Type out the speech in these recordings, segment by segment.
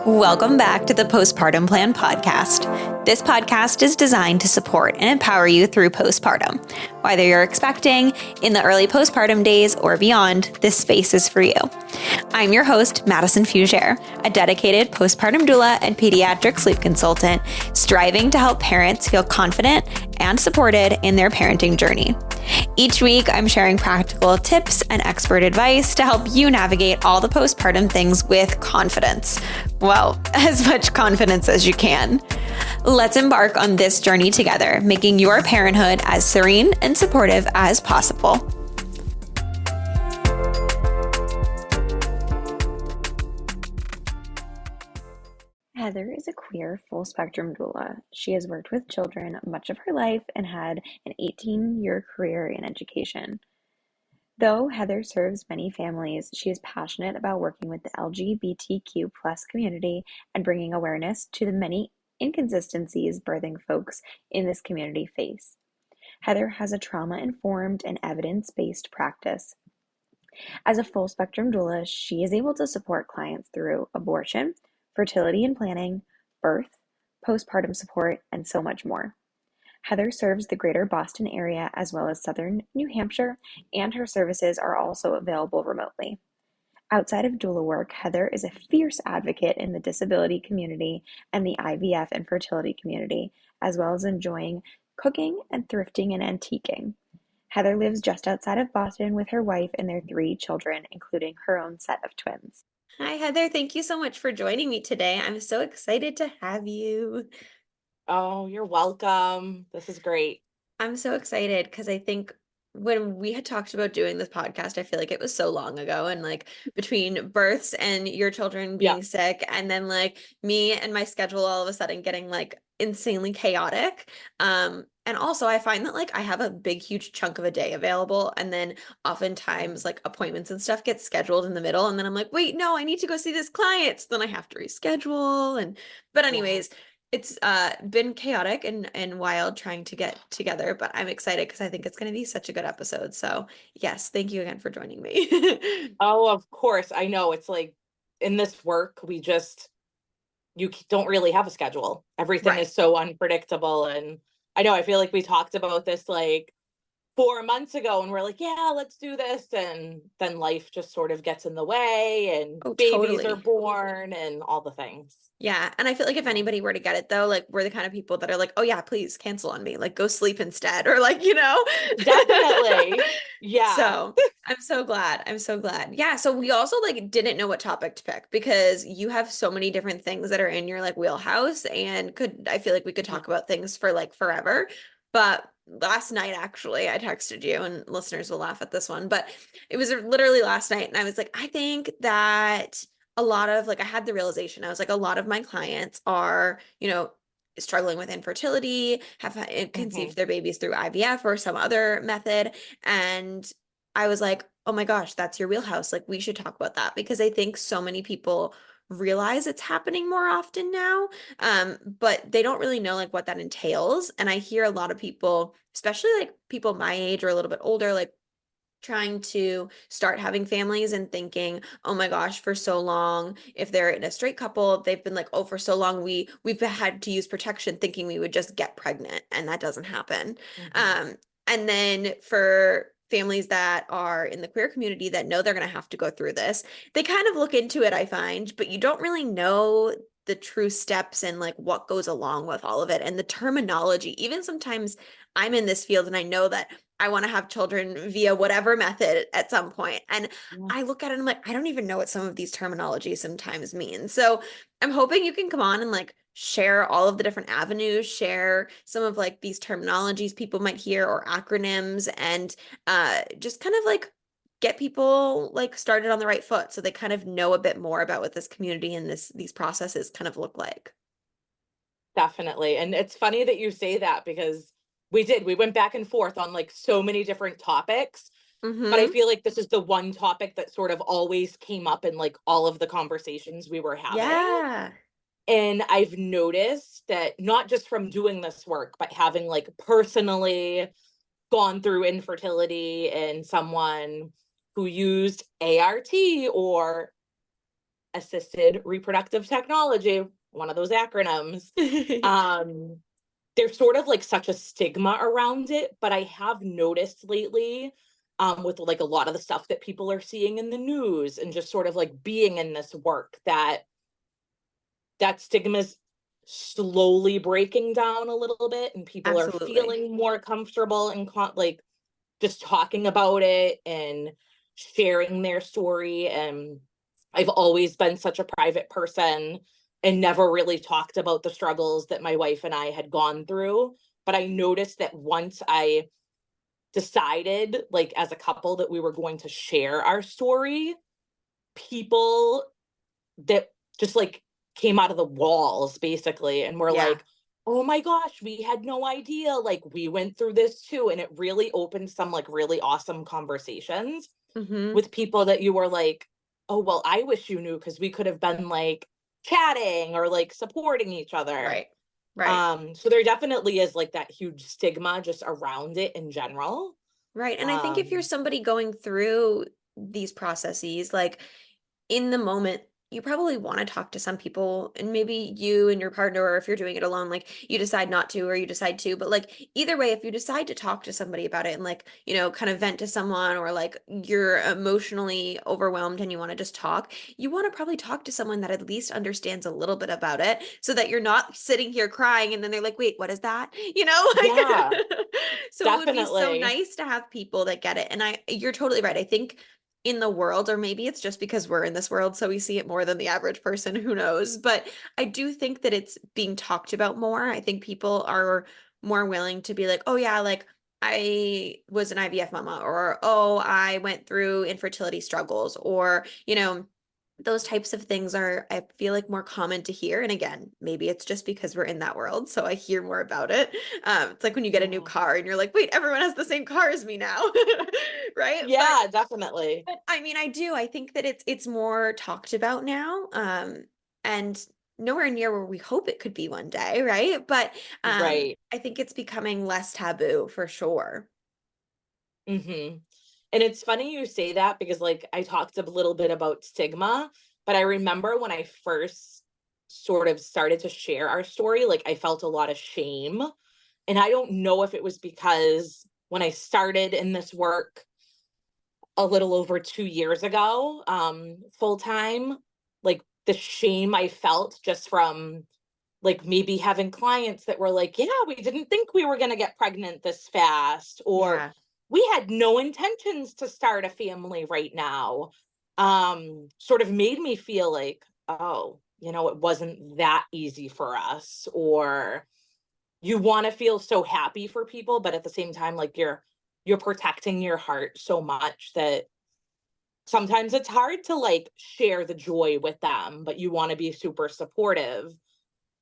Welcome back to the Postpartum Plan podcast. This podcast is designed to support and empower you through postpartum. Whether you're expecting, in the early postpartum days, or beyond, this space is for you. I'm your host, Madison Fugere, a dedicated postpartum doula and pediatric sleep consultant, striving to help parents feel confident and supported in their parenting journey. Each week, I'm sharing practical tips and expert advice to help you navigate all the postpartum things with confidence. Well, as much confidence as you can. Let's embark on this journey together, making your parenthood as serene and supportive as possible. Heather is a queer full-spectrum doula. She has worked with children much of her life and had an 18-year career in education. Though Heather serves many families, she is passionate about working with the LGBTQ+ community and bringing awareness to the many inconsistencies birthing folks in this community face. Heather has a trauma-informed and evidence-based practice. As a full-spectrum doula, she is able to support clients through abortion, fertility and planning, birth, postpartum support, and so much more. Heather serves the greater Boston area as well as southern New Hampshire, and her services are also available remotely. Outside of doula work, Heather is a fierce advocate in the disability community and the IVF and fertility community, as well as enjoying cooking and thrifting and antiquing. Heather lives just outside of Boston with her wife and their 3 children, including her own set of twins. Hi, Heather. Thank you so much for joining me today. I'm so excited to have you. Oh, you're welcome. This is great. I'm so excited because I think when we had talked about doing this podcast, I feel like it was so long ago. And like between births and your children being sick, and then like me and my schedule all of a sudden getting like insanely chaotic. And also I find that like I have a big, huge chunk of a day available. And then oftentimes like appointments and stuff get scheduled in the middle. And then I'm like, wait, no, I need to go see this client. So then I have to reschedule. But anyways, it's been chaotic and wild trying to get together, but I'm excited because I think it's going to be such a good episode. So yes, thank you again for joining me. Oh, of course. I know it's like in this work, you don't really have a schedule. Everything Right. is so unpredictable. And I know, I feel like we talked about this like 4 months ago and we're like, yeah, let's do this. And then life just sort of gets in the way and Oh, babies are totally. born and all the things. Yeah. And I feel like if anybody were to get it though, like we're the kind of people that are like, oh yeah, please cancel on me. Like go sleep instead. Or like, Definitely. Yeah. So I'm so glad. I'm so glad. Yeah. So we also like didn't know what topic to pick because you have so many different things that are in your like wheelhouse and I feel like we could talk about things for like forever. But last night, actually, I texted you and listeners will laugh at this one, but it was literally last night. And I was like, I think that a lot of like, I had the realization, I was like, a lot of my clients are, struggling with infertility, have conceived their babies through IVF or some other method. And I was like, oh my gosh, that's your wheelhouse. Like, we should talk about that because I think so many people realize it's happening more often now, but they don't really know like what that entails. And I hear a lot of people, especially like people my age or a little bit older, like trying to start having families and thinking, oh my gosh, for so long, if they're in a straight couple, they've been like, oh, for so long we've had to use protection thinking we would just get pregnant, and that doesn't happen. And then for families that are in the queer community that know they're going to have to go through this, they kind of look into it, I find, but you don't really know the true steps and like what goes along with all of it and the terminology. Even sometimes I'm in this field and I know that I want to have children via whatever method at some point. And I look at it and I'm like, I don't even know what some of these terminologies sometimes mean. So I'm hoping you can come on and like share all of the different avenues, share some of like these terminologies people might hear or acronyms, and just kind of like get people like started on the right foot so they kind of know a bit more about what this community and these processes kind of look like. Definitely. And it's funny that you say that because we went back and forth on like so many different topics, but I feel like this is the one topic that sort of always came up in like all of the conversations we were having. Yeah. And I've noticed that not just from doing this work, but having like personally gone through infertility and someone who used ART or assisted reproductive technology, one of those acronyms, um, there's sort of like such a stigma around it, but I have noticed lately, with like a lot of the stuff that people are seeing in the news and just sort of like being in this work, that stigma is slowly breaking down a little bit, and people are Absolutely. feeling more comfortable and like just talking about it and sharing their story. And I've always been such a private person and never really talked about the struggles that my wife and I had gone through. But I noticed that once I decided, like as a couple, that we were going to share our story, people that just like came out of the walls basically and were Yeah. like, oh my gosh, we had no idea, like we went through this too. And it really opened some like really awesome conversations Hmm. with people that you were like, oh well, I wish you knew, because we could have been like chatting or like supporting each other. Right. Right. So there definitely is like that huge stigma just around it in general. Right. And I think if you're um somebody going through these processes, like in the moment, you probably want to talk to some people, and maybe you and your partner, or if you're doing it alone, like you decide not to, or you decide to, but like either way, if you decide to talk to somebody about it and like, kind of vent to someone, or like you're emotionally overwhelmed and you want to just talk, you want to probably talk to someone that at least understands a little bit about it so that you're not sitting here crying and then they're like, wait, what is that? yeah, Like, so it would be so definitely. nice to have people that get it. And you're totally right. I think in the world, or maybe it's just because we're in this world, so we see it more than the average person, who knows? But I do think that it's being talked about more. I think people are more willing to be like, oh, yeah, like I was an IVF mama, or oh, I went through infertility struggles, or, those types of things are, I feel like, more common to hear. And again, maybe it's just because we're in that world, so I hear more about it. It's like when you get a new Yeah, car and you're like, wait, everyone has the same car as me now. Right? But yeah, definitely. I mean, I do. I think that it's more talked about now, and nowhere near where we hope it could be one day, right? But Right. I think it's becoming less taboo for sure. Hmm. And it's funny you say that, because like I talked a little bit about stigma, but I remember when I first sort of started to share our story, like I felt a lot of shame. And I don't know if it was because when I started in this work a little over 2 years ago, full time, like the shame I felt just from like maybe having clients that were like, yeah, we didn't think we were going to get pregnant this fast, or Yeah. we had no intentions to start a family right now. Sort of made me feel like, oh, it wasn't that easy for us. Or you want to feel so happy for people, but at the same time, like you're protecting your heart so much that sometimes it's hard to like share the joy with them, but you want to be super supportive.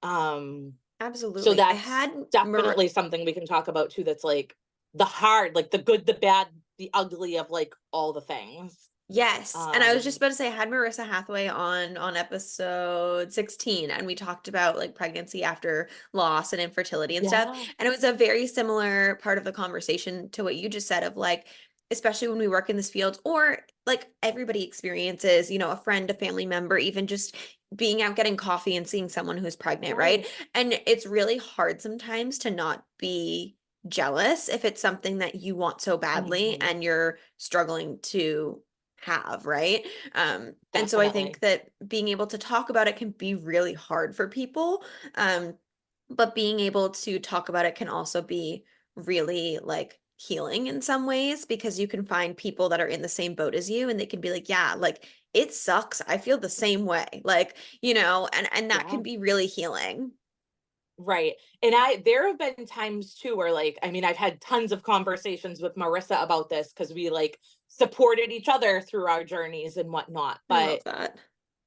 um so Absolutely. I that's had definitely something we can talk about too, that's like the hard, like the good, the bad, the ugly of like all the things. Yes. And I was just um about to say, I had Marissa Hathaway on episode 16, and we talked about like pregnancy after loss and infertility and stuff. yeah. And it was a very similar part of the conversation to what you just said, of like, especially when we work in this field, or like everybody experiences, a friend, a family member, even just being out getting coffee and seeing someone who's pregnant, right? Right. And it's really hard sometimes to not be jealous if it's something that you want so badly Hmm. and you're struggling to have, right? And so I think Definitely. that being able to talk about it can be really hard for people. Um, but being able to talk about it can also be really like healing in some ways, because you can find people that are in the same boat as you and they can be like, yeah, like it sucks. I feel the same way. Like, and that Yeah. can be really healing. Right. And there have been times too where like, I mean, I've had tons of conversations with Marissa about this, because we like supported each other through our journeys and whatnot. I love But that.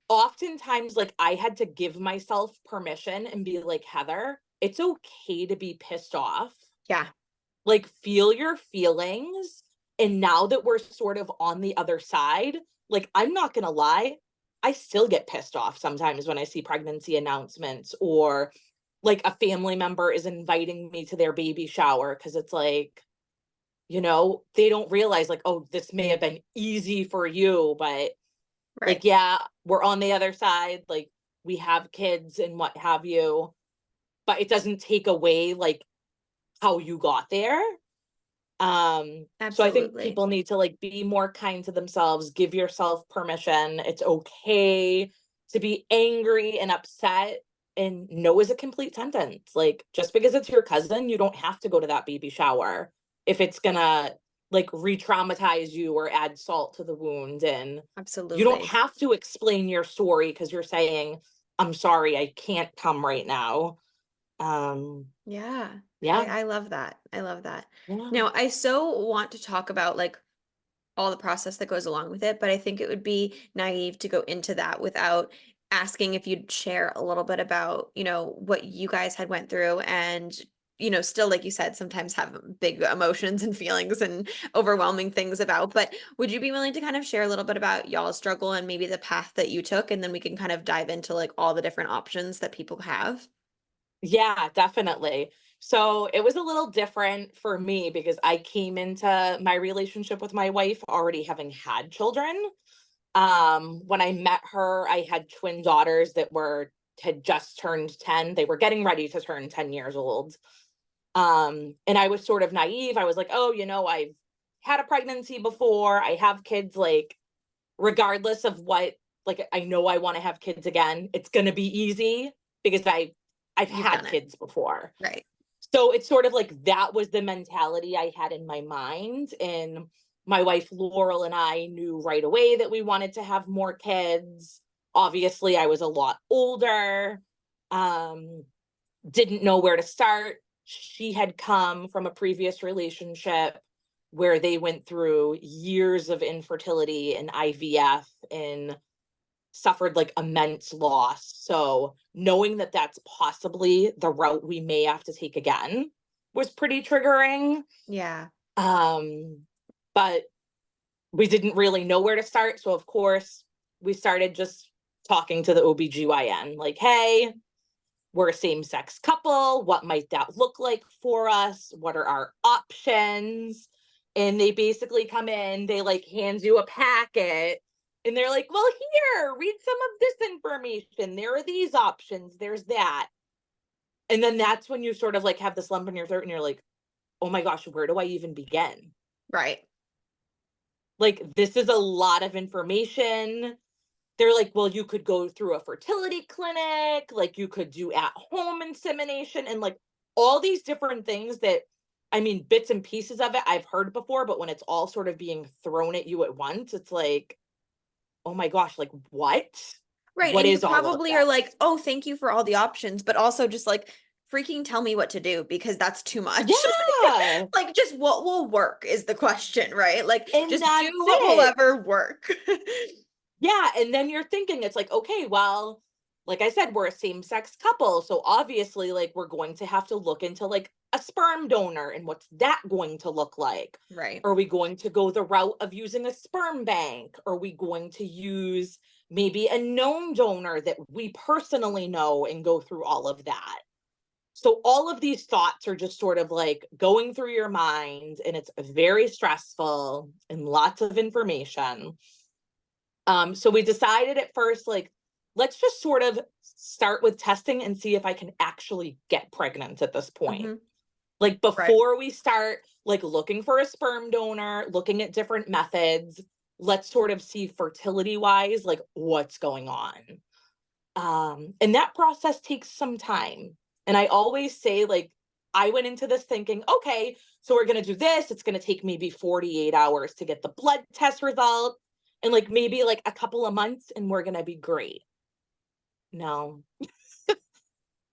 oftentimes, like I had to give myself permission and be like, Heather, it's okay to be pissed off. Yeah. Like, feel your feelings. And now that we're sort of on the other side, like, I'm not going to lie, I still get pissed off sometimes when I see pregnancy announcements, or like a family member is inviting me to their baby shower, because it's like, they don't realize, like, oh, this may have been easy for you, but Right. like, yeah, we're on the other side, like we have kids and what have you, but it doesn't take away like how you got there. So I think Absolutely. people need to like be more kind to themselves, give yourself permission. It's okay to be angry and upset, and no is a complete sentence. Like just because it's your cousin, you don't have to go to that baby shower if it's gonna like re-traumatize you or add salt to the wound. And you don't Absolutely. have to explain your story because you're saying, I'm sorry, I can't come right now. Um, Yeah. yeah, I love that. I love that. yeah. Now, I so want to talk about like all the process that goes along with it, but I think it would be naive to go into that without asking if you'd share a little bit about, what you guys had went through and, still, like you said, sometimes have big emotions and feelings and overwhelming things about. But would you be willing to kind of share a little bit about y'all's struggle and maybe the path that you took? And then we can kind of dive into like all the different options that people have. Yeah, definitely. So it was a little different for me because I came into my relationship with my wife already having had children. When I met her, I had twin daughters that had just turned 10. They were getting ready to turn 10 years old. And I was sort of naive. I was like, oh, I've had a pregnancy before. I have kids, like, regardless of what, like, I know I want to have kids again. It's gonna be easy because I've You've had done it. kids before. Right. So it's sort of like that was the mentality I had in my mind. And my wife Laurel and I knew right away that we wanted to have more kids. Obviously, I was a lot older, um, didn't know where to start. She had come from a previous relationship where they went through years of infertility and IVF and suffered like immense loss. So knowing that that's possibly the route we may have to take again was pretty triggering. Yeah. Um, but we didn't really know where to start. So of course, we started just talking to the OBGYN, like, hey, we're a same-sex couple. What might that look like for us? What are our options? And they basically come in, they like hand you a packet and they're like, well, here, read some of this information. There are these options, there's that. And then that's when you sort of like have this lump in your throat and you're like, oh my gosh, where do I even begin? Right. Like, this is a lot of information. They're like, well, you could go through a fertility clinic, like you could do at home insemination, and like all these different things that, I mean, bits and pieces of it I've heard before, but when it's all sort of being thrown at you at once, it's like, oh my gosh, like what? Right. What And you is all of probably are like, this? oh, thank you for all the options, but also just like freaking tell me what to do because that's too much. Yeah. Like, just what will work is the question, right? Like, And just do that's what will it. ever work. Yeah, and then you're thinking it's like, okay, well, like I said, we're a same-sex couple, so obviously like we're going to have to look into like a sperm donor and what's that going to look like? Right. Are we going to go the route of using a sperm bank? Are we going to use maybe a known donor that we personally know and go through all of that? So all of these thoughts are just sort of like going through your mind, and it's very stressful and lots of information. So we decided at first, like, let's just sort of start with testing and see if I can actually get pregnant at this point. Hmm. Like, Right. before we start, like, looking for a sperm donor, looking at different methods, let's sort of see fertility wise, like, what's going on. And that process takes some time. And I always say, like, I went into this thinking, okay, so we're going to do this. It's going to take maybe 48 hours to get the blood test result and like maybe like a couple of months and we're going to be great. No,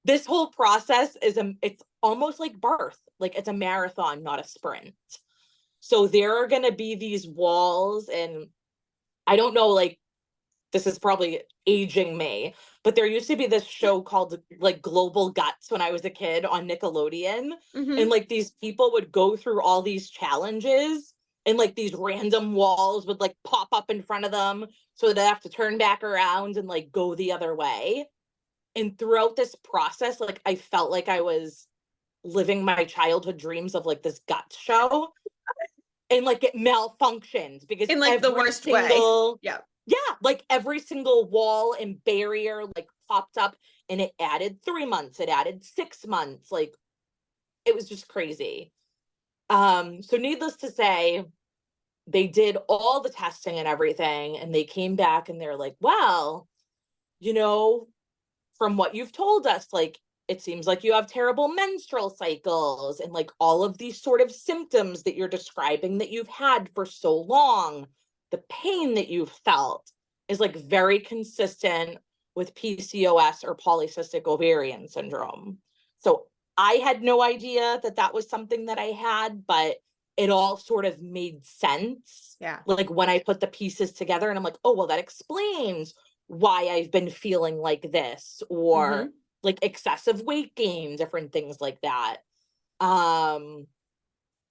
this whole process it's almost like birth. Like it's a marathon, not a sprint. So there are going to be these walls, and I don't know, like, this is probably aging me, but there used to be this show called like Global Guts when I was a kid on Nickelodeon. And Hmm. like these people would go through all these challenges and like these random walls would like pop up in front of them. So they have to turn back around and like go the other way. And throughout this process, like I felt like I was living my childhood dreams of like this guts show. And like it malfunctioned because In like the every worst way. single Yeah. Yeah, like every single wall and barrier like popped up, and it added 3 months, it added 6 months, like it was just crazy. So needless to say, they did all the testing and everything, and they came back and they're like, well, you know, from what you've told us, like, it seems like you have terrible menstrual cycles and like all of these sort of symptoms that you're describing that you've had for so long. The pain that you've felt is like very consistent with PCOS or polycystic ovarian syndrome. So I had no idea that that was something that I had, but it all sort of made sense. Yeah. Like when I put the pieces together and I'm like, oh, well, that explains why I've been feeling like this, or like excessive weight gain, different things like that. Um,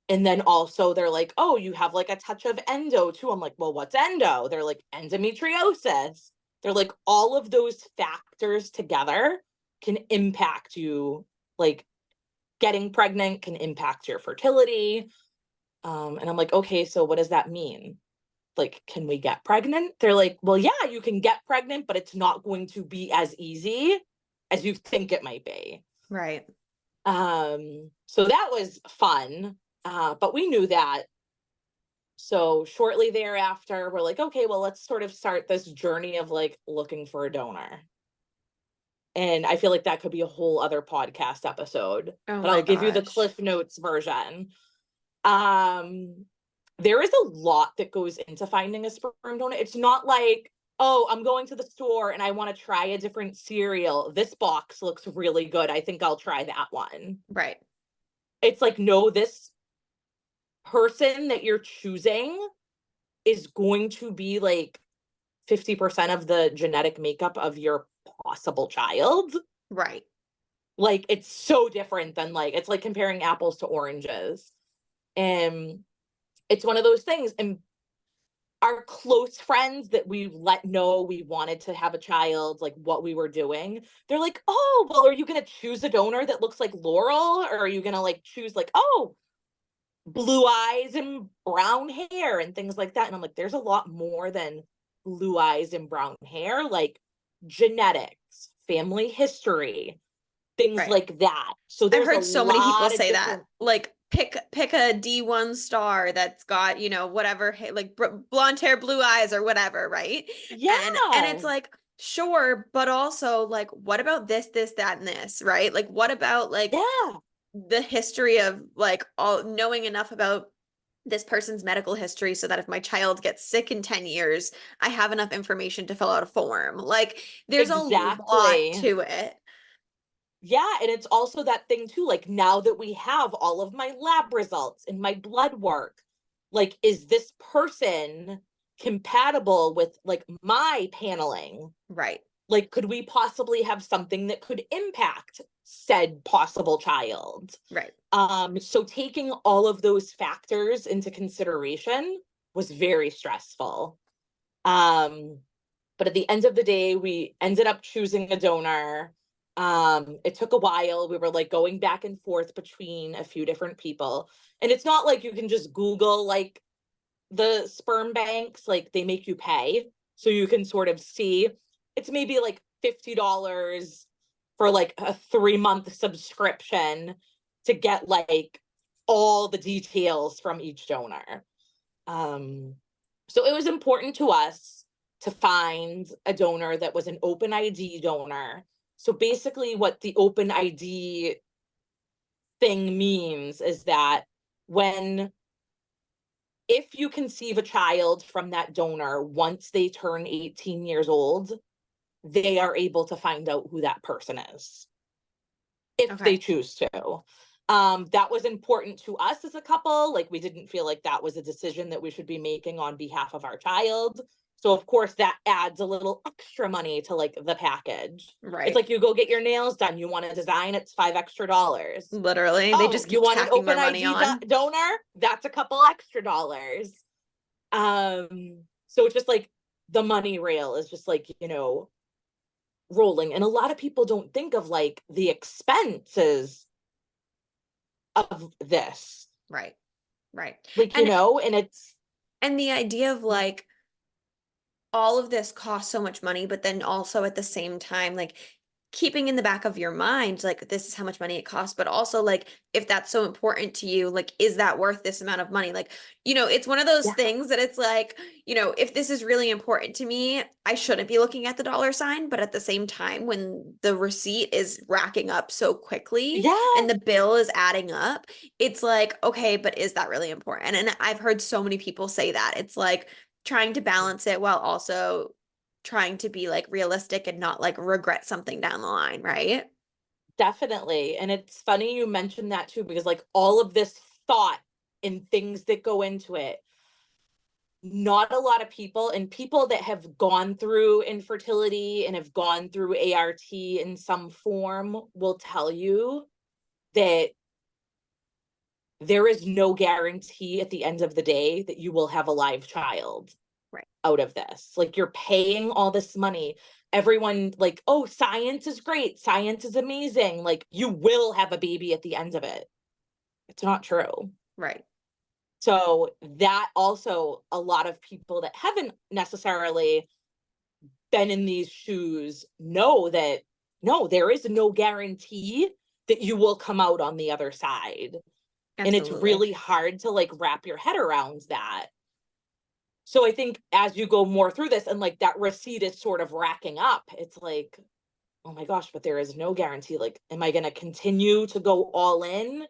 and then also they're like, oh, you have like a touch of endo too. I'm like, well, what's endo? They're like, endometriosis. They're like, all of those factors together can impact you, like getting pregnant can impact your fertility. And I'm like, okay, so what does that mean? Like, can we get pregnant? They're like, well, yeah, you can get pregnant, but it's not going to be as easy as you think it might be. Right. So that was fun. But we knew that. So shortly thereafter, we're like, okay, well, let's sort of start this journey of like looking for a donor. And I feel like that could be a whole other podcast episode, Oh but my I'll give you the gosh. Cliff Notes version. Um, there is a lot that goes into finding a sperm donor. It's not like, oh, I'm going to the store and I want to try a different cereal. This box looks really good. I think I'll try that one. Right. It's like, no, this person that you're choosing is going to be like 50% of the genetic makeup of your possible child. Right. Like, it's so different than like, it's like comparing apples to oranges. And it's one of those things. And our close friends that we let know we wanted to have a child, like what we were doing, they're like, oh, well, are you going to choose a donor that looks like Laurel? Or are you going to like choose like, oh, blue eyes and brown hair and things like that? And I'm like, there's a lot more than blue eyes and brown hair, like genetics, family history, things Right. like that. So I've there's a heard so many people lot of say that. different. Like pick a D1 star that's got, whatever like blonde hair, blue eyes or whatever, right? And Yeah. it's like, sure, but also like what about this, that, and this, right? Like what about like Yeah. the history of like all knowing enough about this person's medical history so that if my child gets sick in 10 years, I have enough information to fill out a form. Like there's a lot Exactly. to it. Yeah, and it's also that thing too, like now that we have all of my lab results and my blood work, like is this person compatible with like my paneling? Right. Like could we possibly have something that could impact said possible child? Right. So taking all of those factors into consideration was very stressful. Um, but at the end of the day, we ended up choosing a donor. It took a while. We were like going back and forth between a few different people. And it's not like you can just Google like the sperm banks, like they make you pay. So you can sort of see it's maybe like $50 for like a 3-month subscription to get like all the details from each donor. Um, so it was important to us to find a donor that was an open ID donor. So basically, what the open ID thing means is that when if you conceive a child from that donor once they turn 18 years old, they are able to find out who that person is if they Okay. choose to. That was important to us as a couple. Like, we didn't feel like that was a decision that we should be making on behalf of our child. So, of course, that adds a little extra money to like the package. It's Right. like you go get your nails done. You want a design, it's $5 extra. Literally, they Oh, just you keep want an tacking more open money ID on. donor? That's a couple extra dollars. So it's just like the money rail is just like, rolling. And a lot of people don't think of like the expenses of this. Right. Right. Like, And and it's and the idea of like all of this costs so much money, but then also at the same time, like keeping in the back of your mind, like this is how much money it costs, but also like if that's so important to you, like is that worth this amount of money? Like, it's one of those Yeah. things that it's like, if this is really important to me, I shouldn't be looking at the dollar sign, but at the same time, when the receipt is racking up so quickly Yeah. and the bill is adding up, it's like, okay, but is that really important? And I've heard so many people say that. It's like trying to balance it while also trying to be like realistic and not like regret something down the line, right? Definitely. And it's funny you mentioned that too, because like all of this thought and things that go into it, not a lot of people, and people that have gone through infertility and have gone through ART in some form will tell you that there is no guarantee at the end of the day that you will have a live child Right. out of this. Like you're paying all this money. Everyone like, oh, science is great. Science is amazing. Like you will have a baby at the end of it. It's not true. Right. So that also a lot of people that haven't necessarily been in these shoes know that no, there is no guarantee that you will come out on the other side. And it's Absolutely. really hard to like wrap your head around that. So I think as you go more through this and like that receipt is sort of racking up, it's like, oh my gosh, but there is no guarantee. Like, am I going to continue to go all in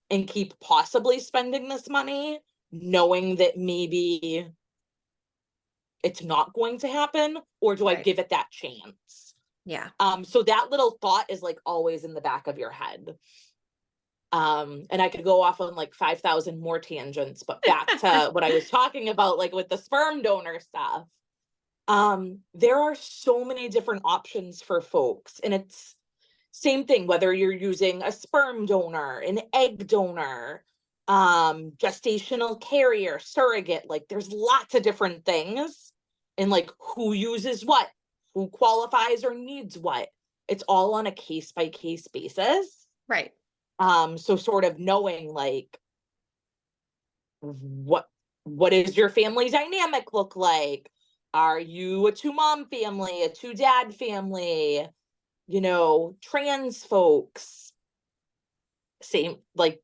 and keep possibly spending this money, knowing that maybe it's not going to happen? Or do I Right. give it that chance? Yeah. So that little thought is like always in the back of your head. And I could go off on like 5,000 more tangents, but back to what I was talking about, like with the sperm donor stuff. There are so many different options for folks, and it's same thing, whether you're using a sperm donor, an egg donor, gestational carrier, surrogate, like there's lots of different things, and like who uses what, who qualifies or needs what. It's all on a case by case basis. Right. So sort of knowing like what what is your family dynamic look like? Are you a two mom family, a two dad family, trans folks, same like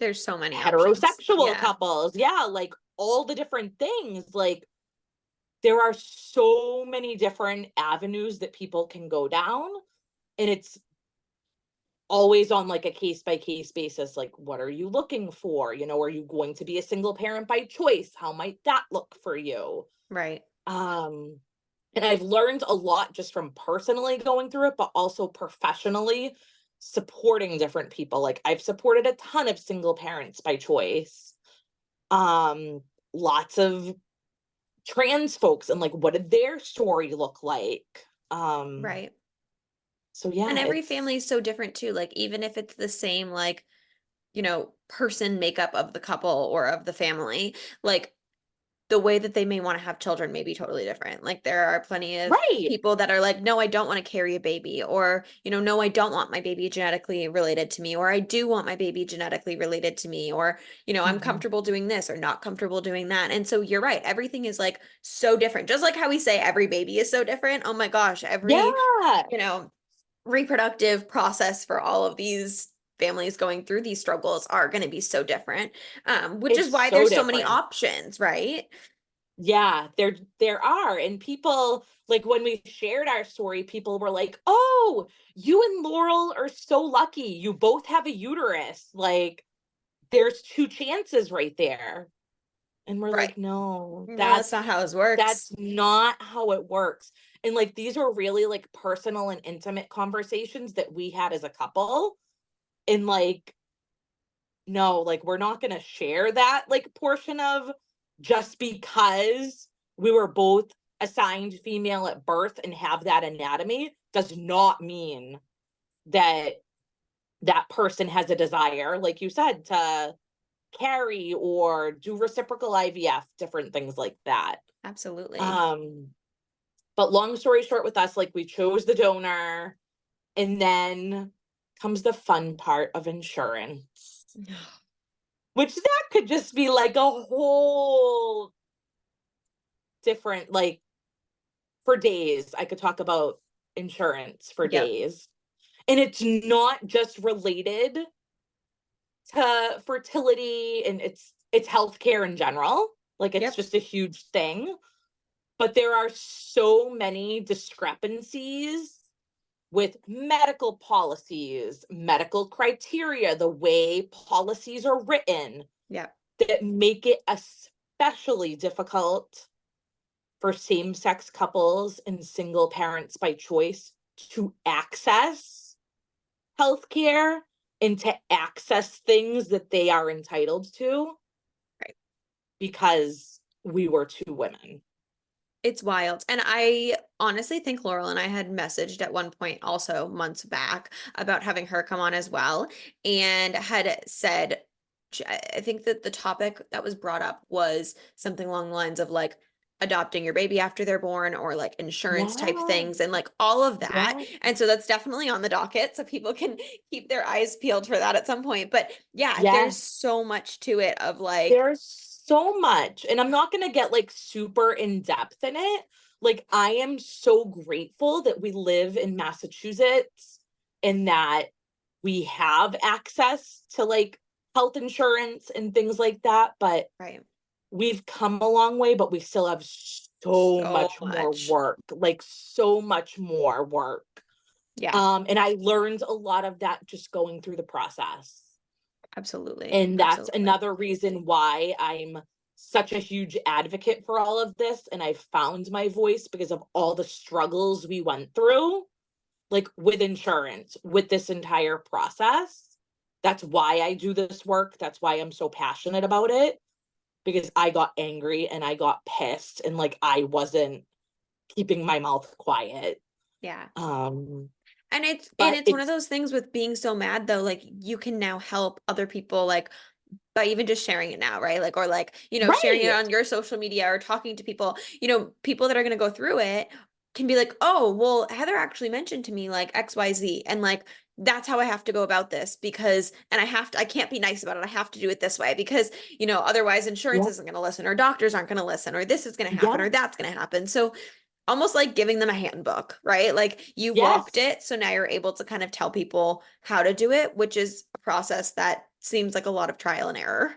There's so many options. heterosexual Yeah. couples, yeah, like all the different things. Like there are so many different avenues that people can go down, and it's always on like a case by case basis. Like what are you looking for? Are you going to be a single parent by choice? How might that look for you? Right. um and I've learned a lot just from personally going through it, but also professionally supporting different people. Like I've supported a ton of single parents by choice, um lots of trans folks, and like what did their story look like. um Right. so And yeah, every it's family is so different too. Like even if it's the same like, person makeup of the couple or of the family, like the way that they may want to have children may be totally different. Like there are plenty of right. people that are like, no, I don't want to carry a baby, or, no, I don't want my baby genetically related to me, or I do want my baby genetically related to me, or, I'm Mhm. comfortable doing this or not comfortable doing that. And so you're right. Everything is like so different. Just like how we say every baby is so different. Oh my gosh, every, Yeah, you know, reproductive process for all of these families going through these struggles are going to be so different, which is it's why so there's so many different. options, right? Yeah, there are. And people like when we shared our story, people were like, "Oh, you and Laurel are so lucky. You both have a uterus. Like there's two chances right there." And we're Right. like, "No, No, that's not that's how this works. that's not how it works." And like these are really like personal and intimate conversations that we had as a couple. And like no, like we're not going to share that like portion of just because we were both assigned female at birth and have that anatomy does not mean that that person has a desire, like you said, to carry or do reciprocal IVF, different things like that. Absolutely. Um, but long story short, with us, like we chose the donor, and then comes the fun part of insurance, which that could just be like a whole different, like for days. I could talk about insurance for Yep. days. And it's not just related to fertility, and it's healthcare in general. Like it's Yep. just a huge thing. But there are so many discrepancies with medical policies, medical criteria, the way policies are written Yep. that make it especially difficult for same-sex couples and single parents by choice to access healthcare and to access things that they are entitled to. Right. Because we were two women. It's wild. And I honestly think Laurel and I had messaged at one point also months back about having her come on as well, and had said, I think that the topic that was brought up was something along the lines of like adopting your baby after they're born, or like insurance type Yeah. things and like all of that. Yeah. And so that's definitely on the docket. So people can keep their eyes peeled for that at some point. But yeah, there's Yes. so much to it of like, There's so much. And I'm not going to get like super in depth in it. Like, I am so grateful that we live in Massachusetts and that we have access to like health insurance and things like that. But right, we've come a long way, but we still have so so much more much. work, like so much more work. Yeah, And I learned a lot of that just going through the process. absolutely. And that's Absolutely. another reason why I'm such a huge advocate for all of this. And I found my voice because of all the struggles we went through, like with insurance, with this entire process. That's why I do this work. That's why I'm so passionate about it, because I got angry and I got pissed and like I wasn't keeping my mouth quiet. Yeah. Um, And but it's one of it's those things with being so mad though, like you can now help other people like by even just sharing it now, right? Like, or like, sharing it right. on your social media or talking to people, people that are going to go through it can be like, oh, well, Heather actually mentioned to me like XYZ. And like, that's how I have to go about this because, and I can't be nice about it. I have to do it this way because, otherwise insurance Yeah. isn't going to listen or doctors aren't going to listen or this is going to happen Yeah. or that's going to happen. So almost like giving them a handbook, right? Like you walked Yes. it, so now you're able to kind of tell people how to do it, which is a process that seems like a lot of trial and error.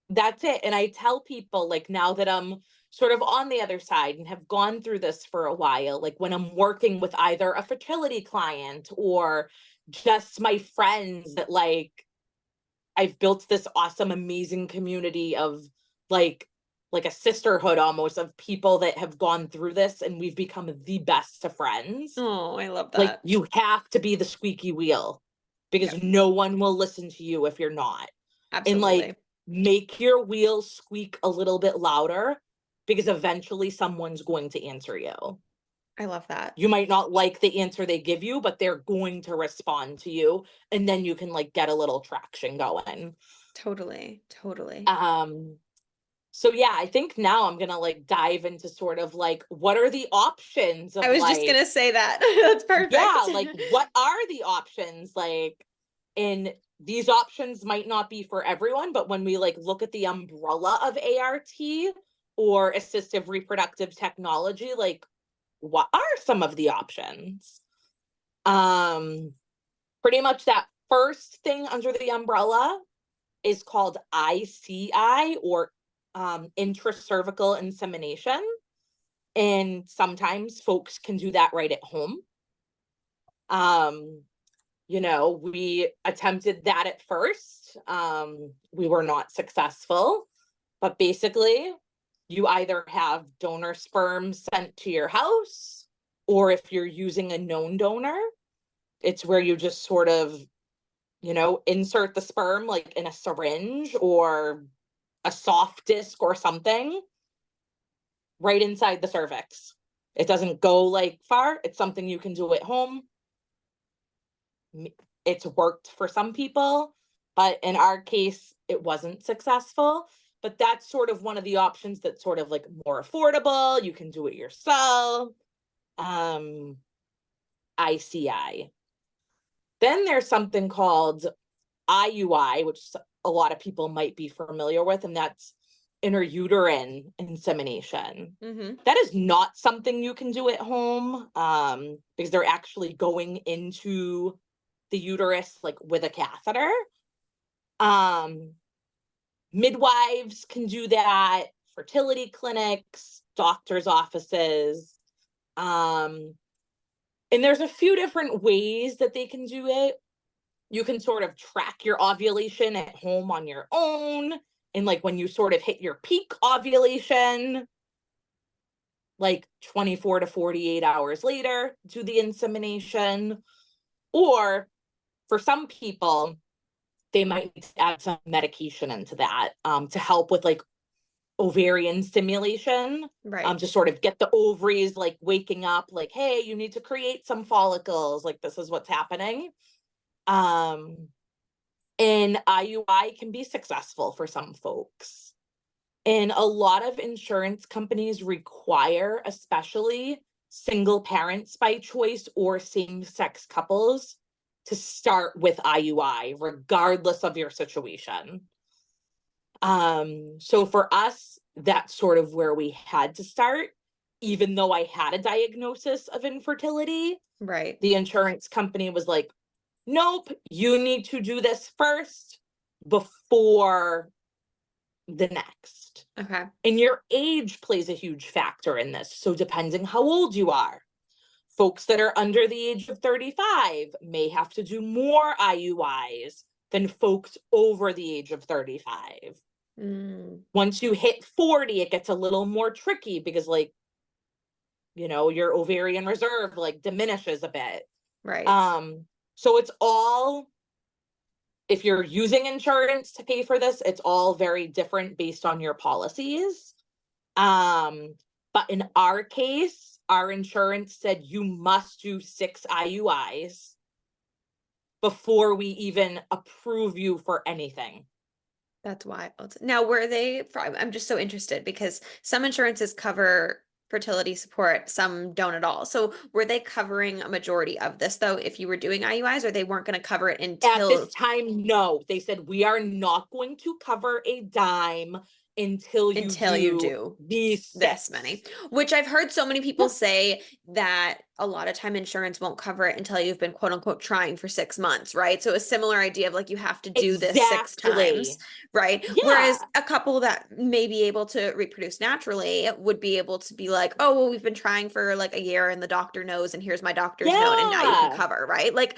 That's it. And I tell people, like, now that I'm sort of on the other side and have gone through this for a while, like when I'm working with either a fertility client or just my friends, that like I've built this awesome, amazing community of like like a sisterhood almost of people that have gone through this, and we've become the best of friends. Oh, I love Like, that. you have to be the squeaky wheel Yep, because no one will listen to you if you're not. And absolutely. like, make your wheels squeak a little bit louder, because eventually someone's going to answer you. I love that. You might not like the answer they give you, but they're going to respond to you, and then you can like get a little traction going. Totally, totally. um so yeah, I think now I'm gonna like dive into sort of like what are the options I of was just like, gonna say that. That's yeah, perfect. like what are the options, like, and these options might not be for everyone, but when we like look at the umbrella of ART or assistive reproductive technology, like what are some of the options? um Pretty much that first thing under the umbrella is called ICI, or intracervical insemination, and sometimes folks can do that right at home. um we attempted that at first. We were not successful, but basically, you either have donor sperm sent to your house, or if you're using a known donor, it's where you just sort of, insert the sperm like in a syringe or a soft disc or something right inside the cervix. It doesn't go like far. It's something you can do at home. It's worked for some people, but in our case, it wasn't successful. But that's sort of one of the options that's sort of like more affordable. You can do it yourself. Um, ICI. Then there's something called IUI, which a lot of people might be familiar with, and that's intrauterine insemination. Mm-hmm. That is not something you can do at home, because they're actually going into the uterus like with a catheter. Midwives can do that, fertility clinics, doctors' offices. And there's a few different ways that they can do it. You can sort of track your ovulation at home on your own. And like when you sort of hit your peak ovulation, like 24 to 48 hours later, do the insemination. Or for some people, they might need to add some medication into that, to help with like ovarian stimulation, Right. to sort of get the ovaries like waking up, like, hey, you need to create some follicles, like this is what's happening. And IUI can be successful for some folks. And a lot of insurance companies require, especially single parents by choice or same-sex couples, to start with IUI, regardless of your situation. So for us, that's sort of where we had to start, even though I had a diagnosis of infertility. Right. The insurance company was like, nope, you need to do this first before the next. Okay. And your age plays a huge factor in this. So depending how old you are, folks that are under the age of 35 may have to do more IUIs than folks over the age of 35. Mm. Once you hit 40, it gets a little more tricky because like, you know, your ovarian reserve like diminishes a bit. Right. So it's all, if you're using insurance to pay for this, it's all very different based on your policies. But in our case, our insurance said you must do 6 IUIs before we even approve you for anything. That's wild. Now, were they, I'm just so interested because some insurances cover fertility support, some don't at all. So were they covering a majority of this though, if you were doing IUIs, or they weren't going to cover it At this until time, no. They said we are not going to cover a dime until you you do do these this 6. many, which I've heard so many people Yep. say that a lot of time insurance won't cover it until you've been quote unquote trying for 6 months, right? So a similar idea of like you have to do this 6 times, Exactly. right? Whereas Yeah. a couple that may be able to reproduce naturally would be able to be like, oh, well, we've been trying for like a year and the doctor knows, and here's my doctor's note, and now you can Yeah. cover, right? Like,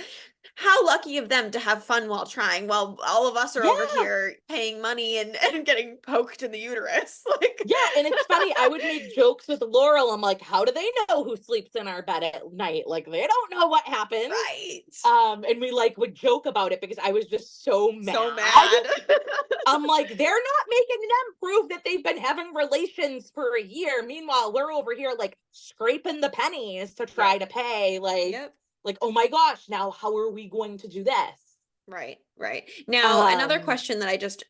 how lucky of them to have fun while trying, while all of us are over Yeah. here paying money and getting poked in the uterus. Like, Yeah, and it's funny, I would make jokes with Laurel. I'm like, how do they know who sleeps in our bed at night? Like, they don't know what happens. right. And we like would joke about it because I was just so So mad. mad. I'm like, they're not making them prove that they've been having relations for a year. Meanwhile, we're over here like scraping the pennies to try to pay. Yep. Like, oh my gosh, now how are we going to do this? Right, right. Now, another Um, question that I just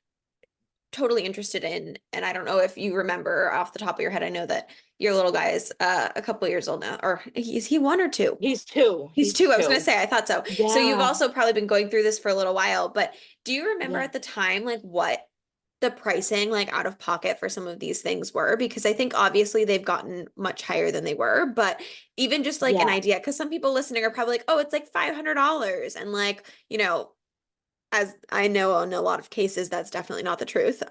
totally interested in, and I don't know if you remember off the top of your head. I know that your little guy is a couple years old now, or is he 1 or 2? he's 2. He's He's 2. I was gonna 2. say, I thought so. So you've Yeah. also probably been going through this for a little while, but do you remember Yeah. at the time like what the pricing like out of pocket for some of these things were? Because I think obviously they've gotten much higher than they were, but even just like an Yeah. idea, because some people listening are probably like, oh, it's like $500, and like, as I know in a lot of cases, that's definitely not the truth.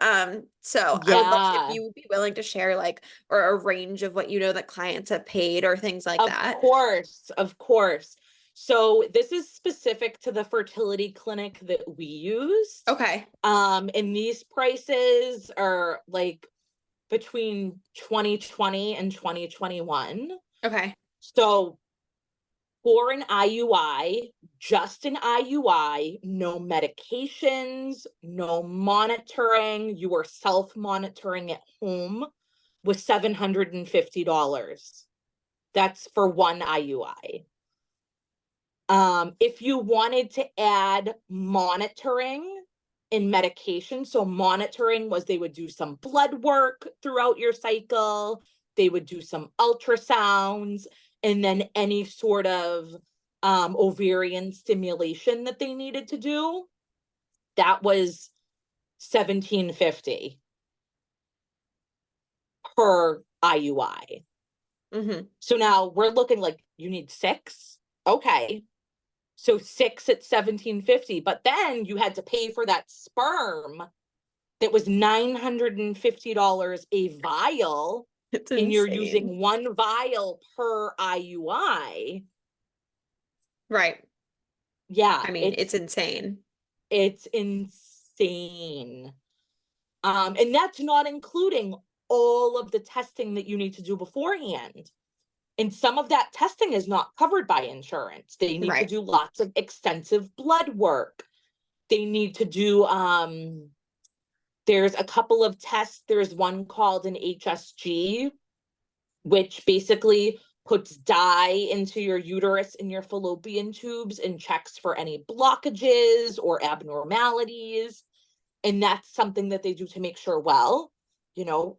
So I would love if Yeah. you would be willing to share like or a range of what you know that clients have paid or things like Of that. course, of course. So this is specific to the fertility clinic that we used. Okay. And these prices are like between 2020 and 2021. Okay. So for an IUI, just an IUI, no medications, no monitoring, you are self-monitoring at home, was $750. That's for one IUI. If you wanted to add monitoring and medication, so monitoring was they would do some blood work throughout your cycle, they would do some ultrasounds, and then any sort of ovarian stimulation that they needed to do, that was $1,750. per IUI. Mm-hmm. So now we're looking like you need 6. Okay. So 6 at $1,750, but then you had to pay for that sperm that was $950 a vial, It's and you're insane. using 1 vial per IUI. Right. Yeah, I mean, it's insane. it's insane. And that's not including all of the testing that you need to do beforehand. And some of that testing is not covered by insurance. They need to Right. do lots of extensive blood work. They need to do there's a couple of tests. There's one called an HSG, which basically puts dye into your uterus and your fallopian tubes and checks for any blockages or abnormalities. And that's something that they do to make sure, well, you know,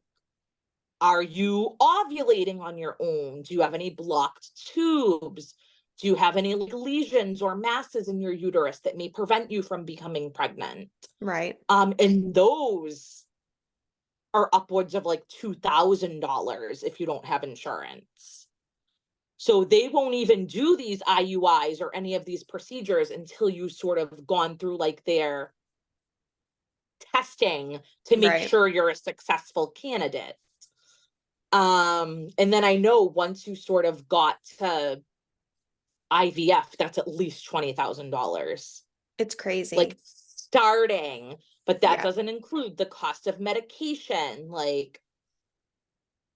are you ovulating on your own? Do you have any blocked tubes? Do you have any like lesions or masses in your uterus that may prevent you from becoming pregnant? Right. And those are upwards of like $2,000 if you don't have insurance. So they won't even do these IUIs or any of these procedures until you sort of gone through like their testing to make Right. sure you're a successful candidate. And then I know once you sort of got to IVF, that's at least $20,000, It's crazy. like starting, but that Yeah. doesn't include the cost of medication, like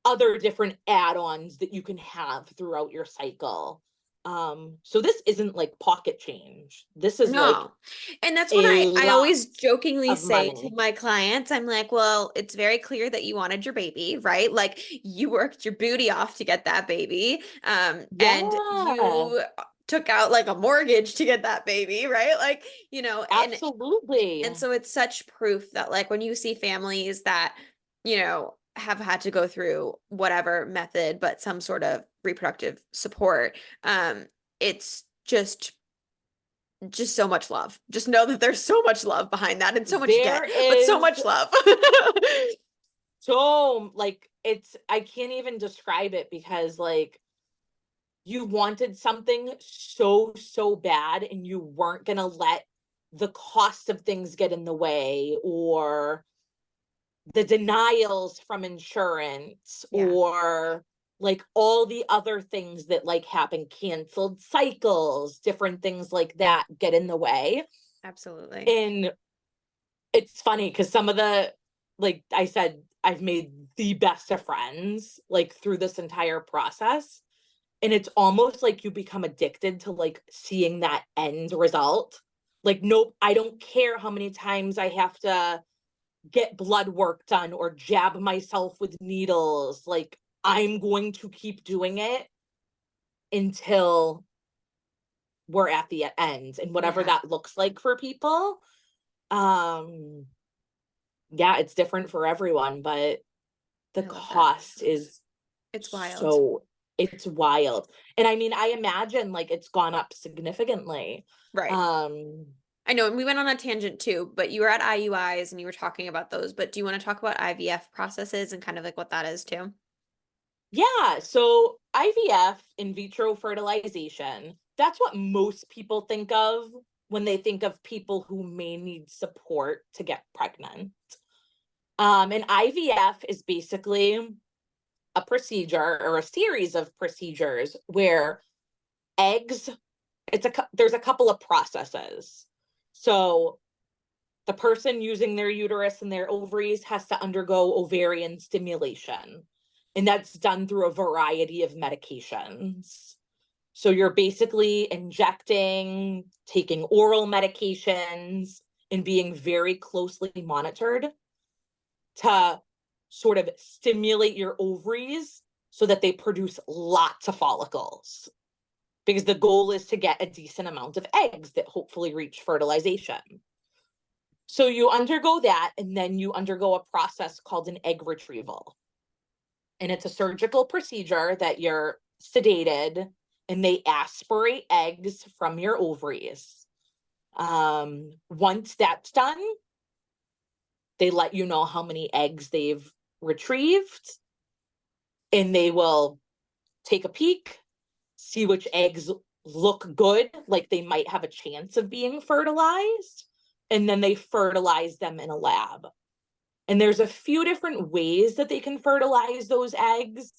other different add-ons that you can have throughout your cycle. So this isn't like pocket change. This is like No. And that's what a I lot always jokingly of say to money. my clients. I'm like, well, it's very clear that you wanted your baby, right? Like you worked your booty off to get that baby. And Yeah, you took out like a mortgage to get that baby, right? Like, and absolutely. so it's such proof that like when you see families that, have had to go through whatever method, but some sort of reproductive support, it's just so much love. Just know that there's so much love behind that and so much There debt, but so is much love. so like it's I can't even describe it because like you wanted something so bad and you weren't going to let the cost of things get in the way or the denials from insurance Yeah, or like all the other things that like happen, canceled cycles, different things like that get in the way. absolutely. And it's funny because some of the, like I said, I've made the best of friends like through this entire process. And it's almost like you become addicted to like seeing that end result. Like, nope, I don't care how many times I have to get blood work done or jab myself with needles. Like, I'm going to keep doing it until we're at the end and whatever Yeah, that looks like for people. Um, yeah, it's different for everyone, but the I love that. cost is It's wild. so it's wild. And I mean, I imagine like it's gone up significantly. Right. Um, I know, and we went on a tangent too, but you were at IUIs and you were talking about those, but do you want to talk about IVF processes and kind of like what that is too? yeah, so IVF, in vitro fertilization, that's what most people think of when they think of people who may need support to get pregnant. And IVF is basically a procedure or a series of procedures where eggs, there's a couple of processes. So the person using their uterus and their ovaries has to undergo ovarian stimulation, and that's done through a variety of medications. So you're basically injecting, taking oral medications, and being very closely monitored to sort of stimulate your ovaries so that they produce lots of follicles, because the goal is to get a decent amount of eggs that hopefully reach fertilization. So you undergo that, and then you undergo a process called an egg retrieval. And it's a surgical procedure that you're sedated and they aspirate eggs from your ovaries. Once that's done, they let you know how many eggs they've retrieved. and they will take a peek, see which eggs look good, like they might have a chance of being fertilized, and then they fertilize them in a lab. And there's a few different ways that they can fertilize those eggs.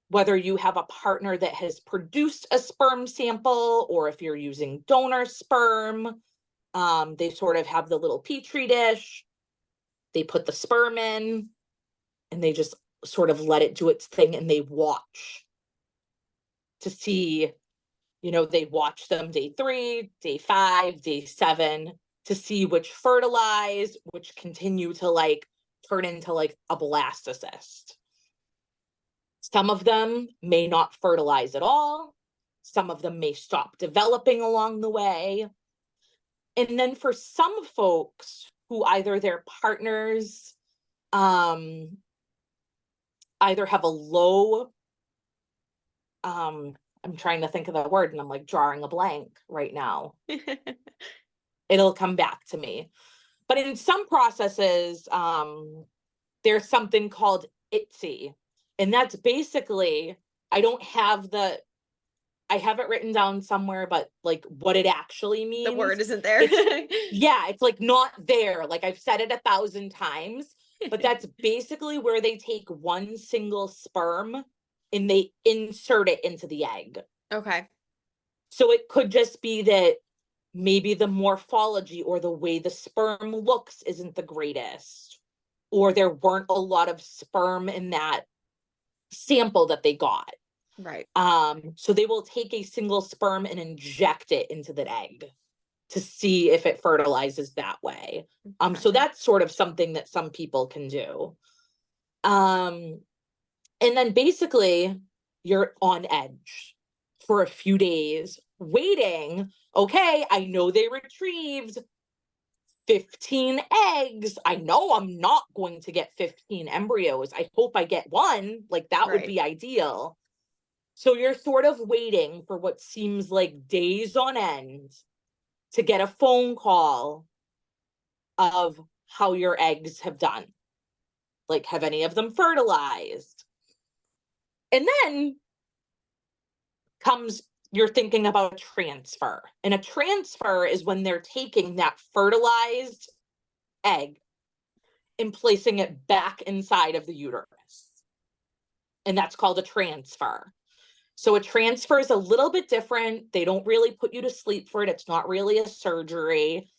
Whether you have a partner that has produced a sperm sample, or if you're using donor sperm, they sort of have the little petri dish. They put the sperm in, and they just sort of let it do its thing, and they watch to see, they watch them day 3, day 5, day 7 to see which fertilize, which continue to like turn into like a blastocyst. Some of them may not fertilize at all. Some of them may stop developing along the way. And then for some folks who either their partners either have a low, I'm trying to think of the word and I'm like drawing a blank right now. It'll come back to me. But in some processes, there's something called ITSY. And that's basically, I have it written down somewhere, but like what it actually means. The word isn't there. It's like not there. Like I've said it 1,000 times, but that's basically where they take one single sperm and they insert it into the egg. Okay. So it could just be that maybe the morphology or the way the sperm looks isn't the greatest, or there weren't a lot of sperm in that sample that they got. Right. So they will take a single sperm and inject it into the egg to see if it fertilizes that way. So that's sort of something that some people can do. And then basically you're on edge for a few days waiting. Okay, I know they retrieved 15 eggs. I know I'm not going to get 15 embryos. I hope I get one. Like that would be ideal. So you're sort of waiting for what seems like days on end to get a phone call of how your eggs have done. Like, have any of them fertilized? And then you're thinking about a transfer. And a transfer is when they're taking that fertilized egg and placing it back inside of the uterus. And that's called a transfer. So a transfer is a little bit different. They don't really put you to sleep for it. It's not really a surgery.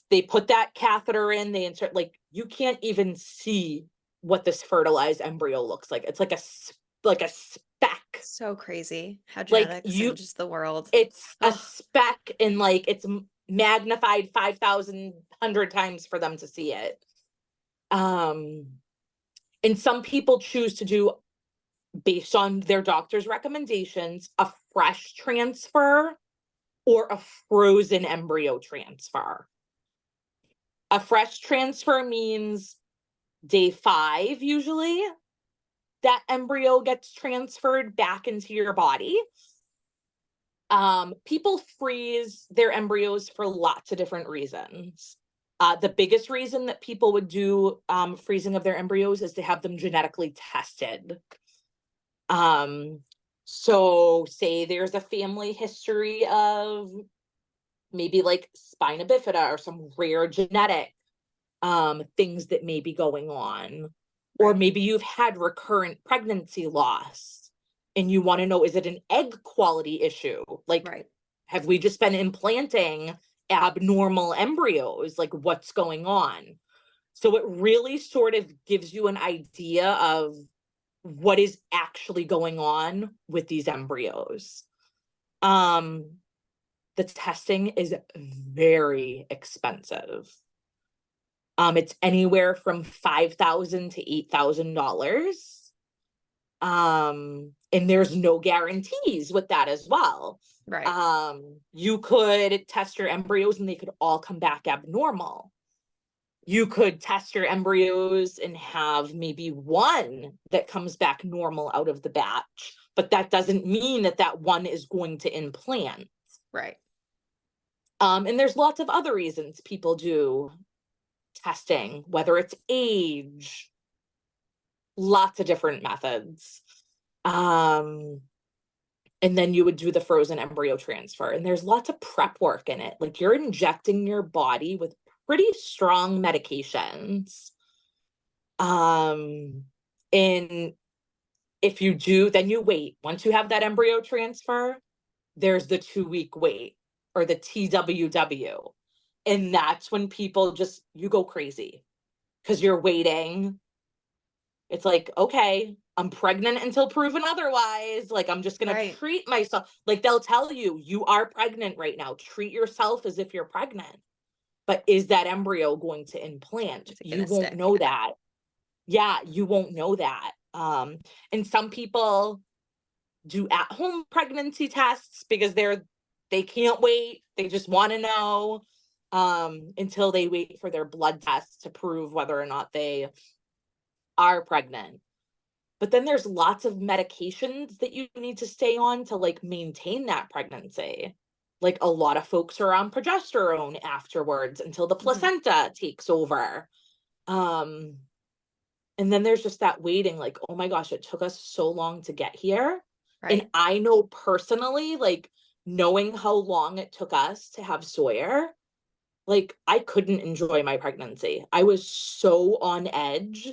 They put that catheter in, they insert, like you can't even see what this fertilized embryo looks like. It's like a speck. So crazy how Like genetics and just the world. It's a speck, and like it's magnified 5,100 times for them to see it. And some people choose to do, based on their doctor's recommendations, a fresh transfer or a frozen embryo transfer. A fresh transfer means day 5, usually, that embryo gets transferred back into your body. People freeze their embryos for lots of different reasons. The biggest reason that people would do freezing of their embryos is to have them genetically tested. So say there's a family history of maybe like spina bifida or some rare genetic things that may be going on. Or maybe you've had recurrent pregnancy loss and you want to know, is it an egg quality issue? Like, have we just been implanting abnormal embryos? Like, what's going on? So it really sort of gives you an idea of what is actually going on with these embryos. The testing is very expensive. It's anywhere from $5,000 to $8,000. And there's no guarantees with that as well. Right. You could test your embryos and they could all come back abnormal. You could test your embryos and have maybe one that comes back normal out of the batch, but that doesn't mean that that one is going to implant. Right. And there's lots of other reasons people do testing, whether it's age, lots of different methods. And then you would do the frozen embryo transfer. And there's lots of prep work in it. Like you're injecting your body with pretty strong medications. And if you do, then you wait. Once you have that embryo transfer, there's the 2-week wait, or the TWW. And that's when people just, you go crazy because you're waiting. It's like, okay, I'm pregnant until proven otherwise. Like, I'm just going to Right. treat myself. Like, they'll tell you, you are pregnant right now. Treat yourself as if you're pregnant. But is that embryo going to implant? Is it You gonna won't stick? know Yeah. that. Yeah, you won't know that. And some people do at-home pregnancy tests because they can't wait. They just want to know until they wait for their blood tests to prove whether or not they are pregnant. But then there's lots of medications that you need to stay on to like maintain that pregnancy. Like a lot of folks are on progesterone afterwards until the placenta takes over. And then there's just that waiting, like, oh my gosh, it took us so long to get here. And Right. I know personally, like, knowing how long it took us to have Sawyer, like, I couldn't enjoy my pregnancy. I was so on edge,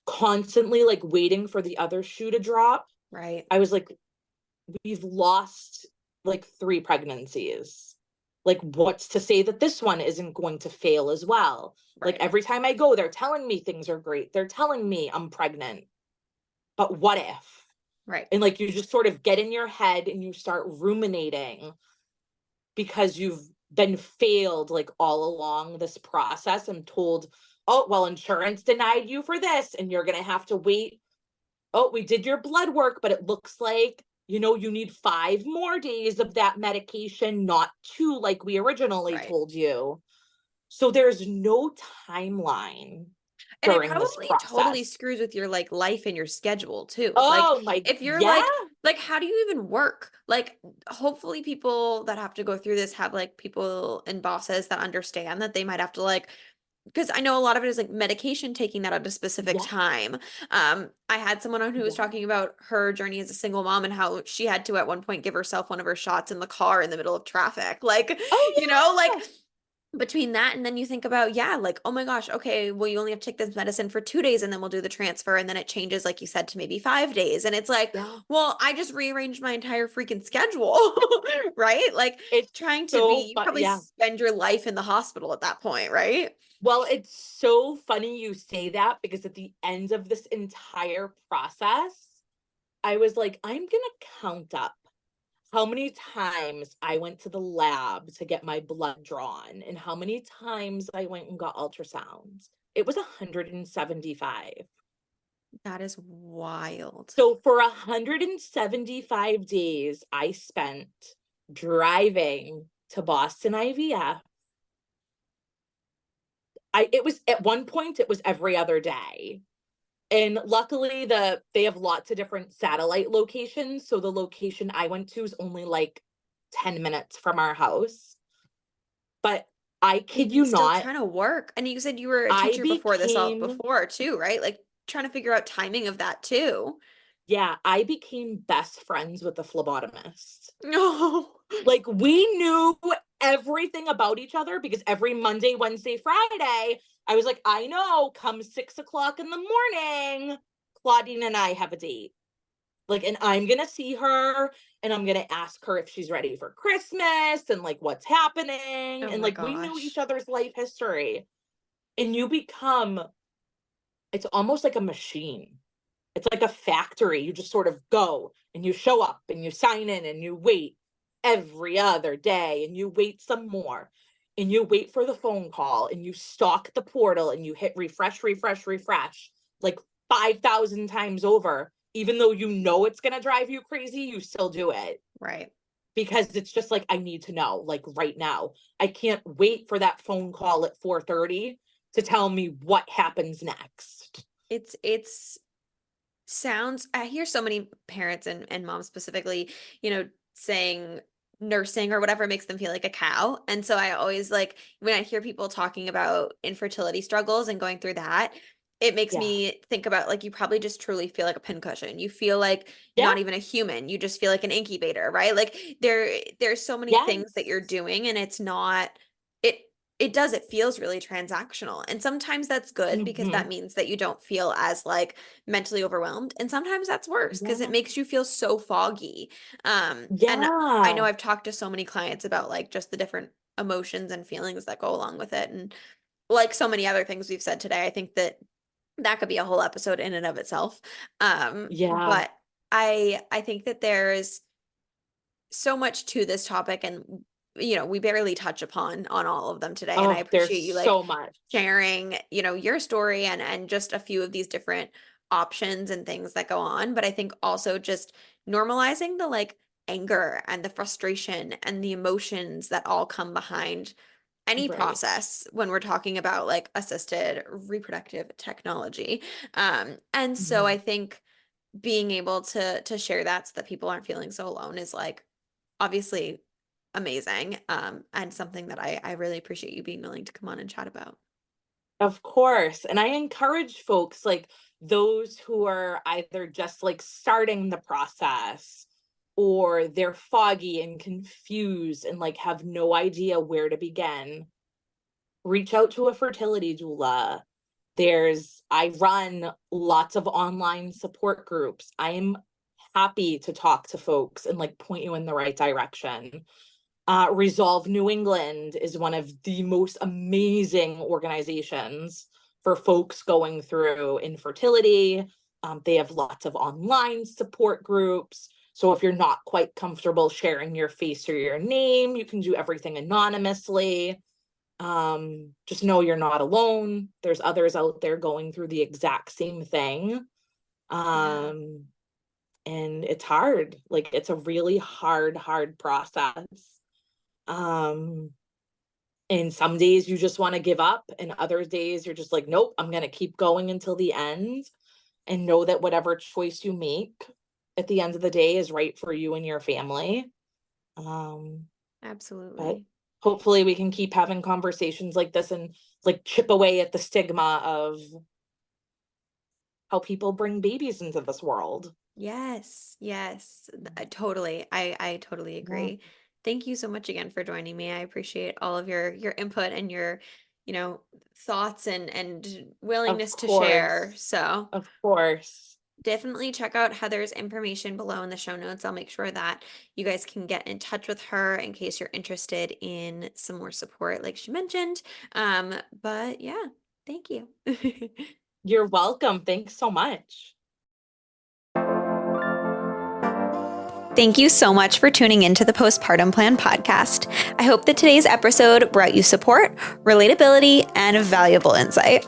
constantly like waiting for the other shoe to drop. Right. I was like, we've lost like 3 pregnancies. Like, what's to say that this one isn't going to fail as well? Like, Right. every time I go, they're telling me things are great. They're telling me I'm pregnant. But what if? Right. And like, you just sort of get in your head and you start ruminating because you've been failed like all along this process and told, oh, well, insurance denied you for this and you're going to have to wait. Oh, we did your blood work, but it looks like, you need 5 more days of that medication, not 2 like we originally Right. told you. So there's no timeline And it during this probably totally process. screws with your like life and your schedule too. Like Oh my, if you're yeah, like how do you even work? Like hopefully people that have to go through this have like people and bosses that understand that they might have to like because I know a lot of it is like medication taking that at a specific yeah, time. I had someone on who was yeah. talking about her journey as a single mom and how she had to at one point give herself one of her shots in the car in the middle of traffic. Like, like Oh between that and then you think about, yeah, like, oh my gosh, okay, well, you only have to take this medicine for 2 days and then we'll do the transfer. And then it changes, like you said, to maybe 5 days. And it's like, yeah, yeah. well, I just rearranged my entire freaking schedule, right? Like It's trying to so be, you fun. probably Yeah. spend your life in the hospital at that point, right? Well, it's so funny you say that because at the end of this entire process, I was like, I'm going to count up how many times I went to the lab to get my blood drawn and how many times I went and got ultrasounds. It was 175. That is wild. So for 175 days, I spent driving to Boston IVF. It was at one point, it was every other day. And luckily they have lots of different satellite locations. So the location I went to is only like 10 minutes from our house. But I kid Even you still not, trying to work. And you said you were a I teacher before this all became, before too, right? Like trying to figure out timing of that too. yeah, I became best friends with the phlebotomist. No. Like we knew everything about each other because every Monday, Wednesday, Friday, I was like, I know, come 6 o'clock in the morning, Claudine and I have a date. Like, and I'm gonna see her and I'm gonna ask her if she's ready for Christmas and like what's happening. Oh And my like we knew each gosh. other's life history. And you become, it's almost like a machine. It's like a factory. You just sort of go and you show up and you sign in and you wait every other day and you wait some more and you wait for the phone call and you stalk the portal and you hit refresh, refresh, refresh like 5,000 times over. Even though you know it's going to drive you crazy, you still do it Right. because it's just like, I need to know, like right now. I can't wait for that phone call at 4:30 to tell me what happens next. It's sounds I hear so many parents and moms specifically, saying nursing or whatever makes them feel like a cow. And so I always like when I hear people talking about infertility struggles and going through that, it makes Yeah. me think about like you probably just truly feel like a pincushion. You feel like Yeah. not even a human. You just feel like an incubator, right? Like there's so many things that you're Yes. doing and it's not it it feels really transactional. And sometimes that's good because that Hmm. means that you don't feel as like mentally overwhelmed. And sometimes that's worse because it Yeah. makes you feel so foggy. And I know Yeah. I've talked to so many clients about like just the different emotions and feelings that go along with it. And like so many other things we've said today, I think that that could be a whole episode in and of itself. Yeah. But I think that there's so much to this topic and we barely touch upon on all of them today. And I Oh, there's appreciate you like so much. sharing, your story and just a few of these different options and things that go on. But I think also just normalizing the like anger and the frustration and the emotions that all come behind any Right. process when we're talking about like assisted reproductive technology. And so I Mhm. think being able to share that so that people aren't feeling so alone is like obviously amazing. And something that I really appreciate you being willing to come on and chat about. Of course. And I encourage folks like those who are either just like starting the process or they're foggy and confused and like have no idea where to begin. Reach out to a fertility doula. I run lots of online support groups. I am happy to talk to folks and like point you in the right direction. Resolve New England is one of the most amazing organizations for folks going through infertility. They have lots of online support groups. So if you're not quite comfortable sharing your face or your name, you can do everything anonymously. Just know you're not alone. There's others out there going through the exact same thing. Yeah. Um, and it's hard. Like it's a really hard process. Um, and some days you just want to give up, and other days you're just like, nope, I'm going to keep going until the end and know that whatever choice you make at the end of the day is right for you and your family. Um, but Absolutely. hopefully we can keep having conversations like this and like chip away at the stigma of how people bring babies into this world. Yes, yes, totally. I totally Yeah. agree. Thank you so much again for joining me. I appreciate all of your input and your, you know, thoughts and Of willingness to share. course. So Of course. definitely check out Heather's information below in the show notes. I'll make sure that you guys can get in touch with her in case you're interested in some more support, like she mentioned. But yeah, thank you. You're welcome. Thanks so much. Thank you so much for tuning into the Postpartum Plan podcast. I hope that today's episode brought you support, relatability, and valuable insight.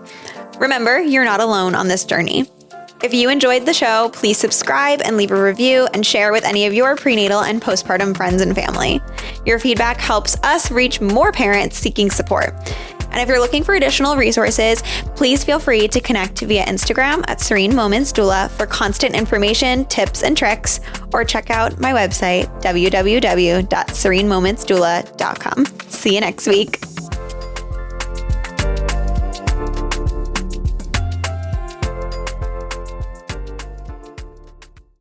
Remember, you're not alone on this journey. If you enjoyed the show, please subscribe and leave a review and share with any of your prenatal and postpartum friends and family. Your feedback helps us reach more parents seeking support. And if you're looking for additional resources, please feel free to connect via Instagram at Serene Moments Doula for constant information, tips, and tricks, or check out my website, www.serenemomentsdoula.com. See you next week.